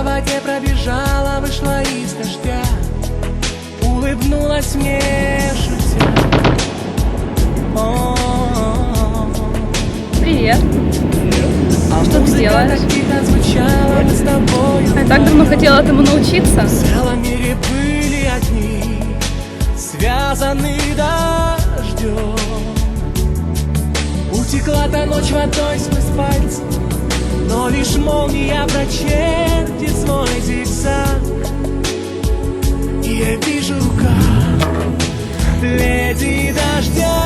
воде пробежала, вышла из дождя, улыбнулась мне, шутя. Привет. Что ты делаешь? Звучала, мы с тобой. Я так давно хотела этому научиться. В целом мире были одни, связаны дождем. Утекла та ночь водой сквозь пальцы, но лишь молния прочертит свой зигзаг. И я вижу, как леди дождя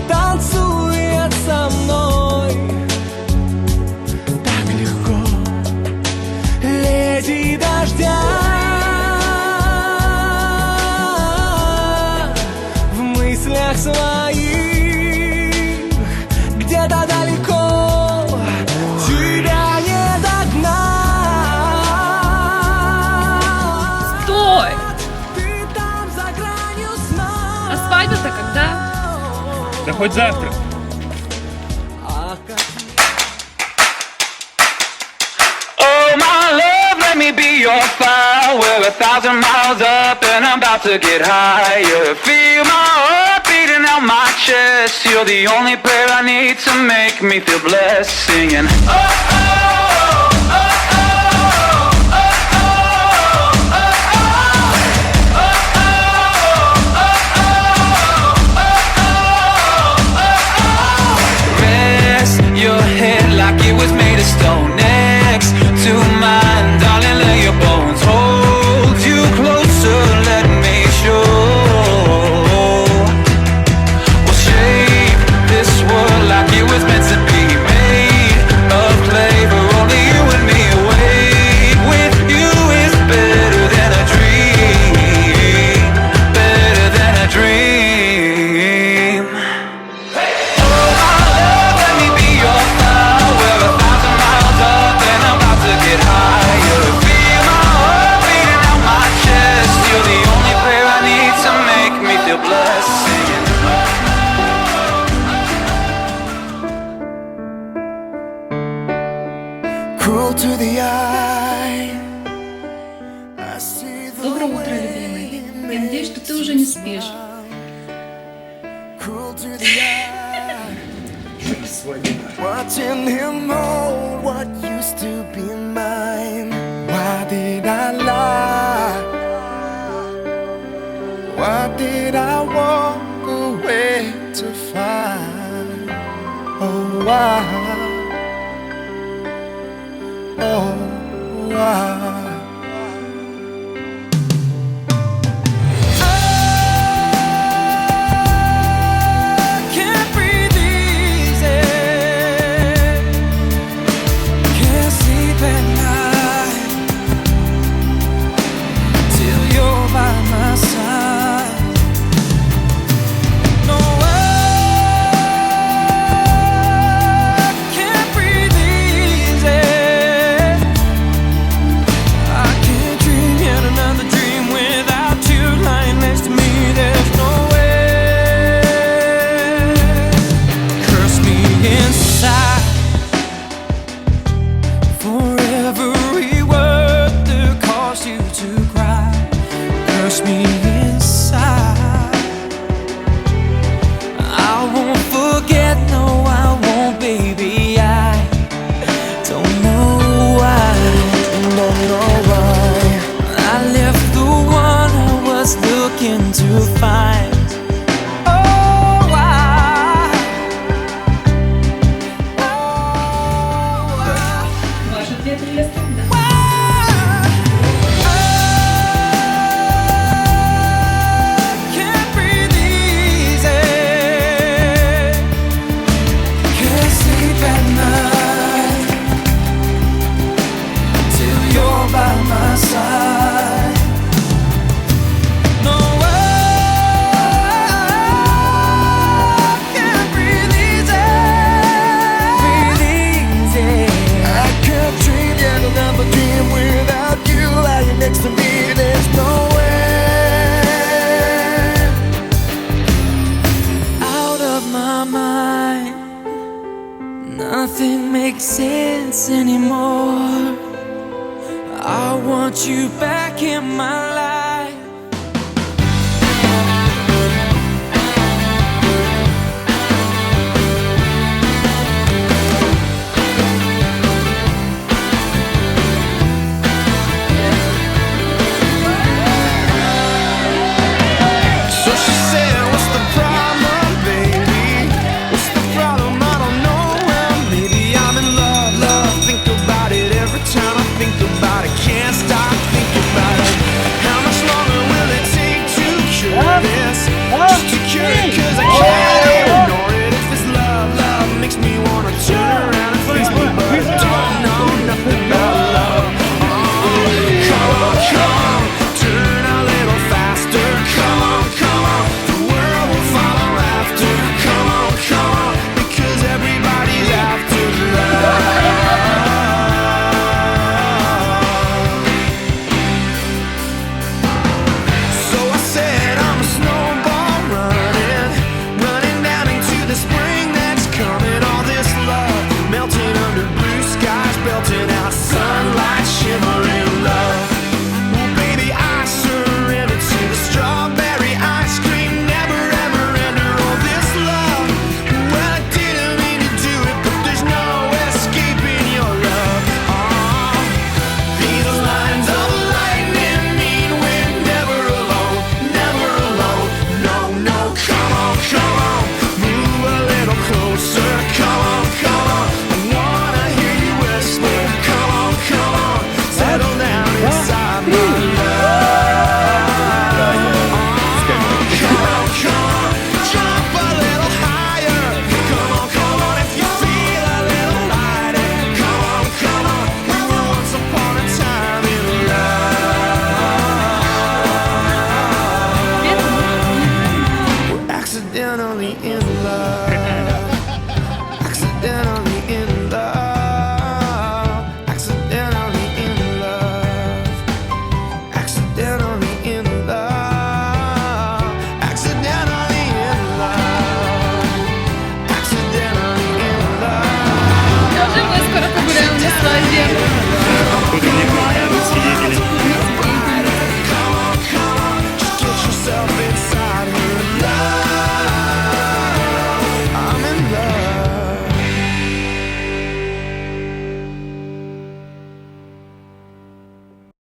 танцует со мной так легко. Леди дождя в мыслях своих где-то далеко. Тебя не догнать. Стой! Ты там за гранью сна. А свадьба-то когда? Да хоть завтра. А как Oh my love, let me be your fire. We're 1,000 miles up and I'm about to get higher. Feel my heart beating out my chest. You're the only prayer I need to make me feel blessed. Singing oh oh oh oh oh oh oh. Rest your head like it was made of stone. Next to mine, darling, lay your bones. Hold you closer, let me show. We'll shape this world like it was meant to be. Made of clay for only you and me. Awake with you is better than a dream. Better than a dream. Oh my love, let me be your fire. We're 1,000 miles up and I'm about to get higher. Feel my heart beating out my chest. You're the only prayer I need to make me feel blessed. Singing cruel to the eye. I see the Доброе утро, любимый. Я надеюсь, что ты уже не спишь. cruel to the eye. Watching him hold what used to be mine. Why did I lie? Why did I walk away to find? Oh why? Oh why? Can't breathe easy, can't sleep at night till you're by my side. No, I can't breathe easy. I can't dream yet another dream without you lying next to me. There's no way. Curse me inside for every word that caused you to cry. Curse me inside. I won't forget, no I won't, baby. I don't know why, don't know why I left the one I was looking to find. Oh why? Oh why? Ваш ответ есть да. Can't breathe easy, can't sleep at night till you're by my side. No, I can't breathe easy, breathe easy. I can't dream yet another nothing makes sense anymore. I want you back in my life.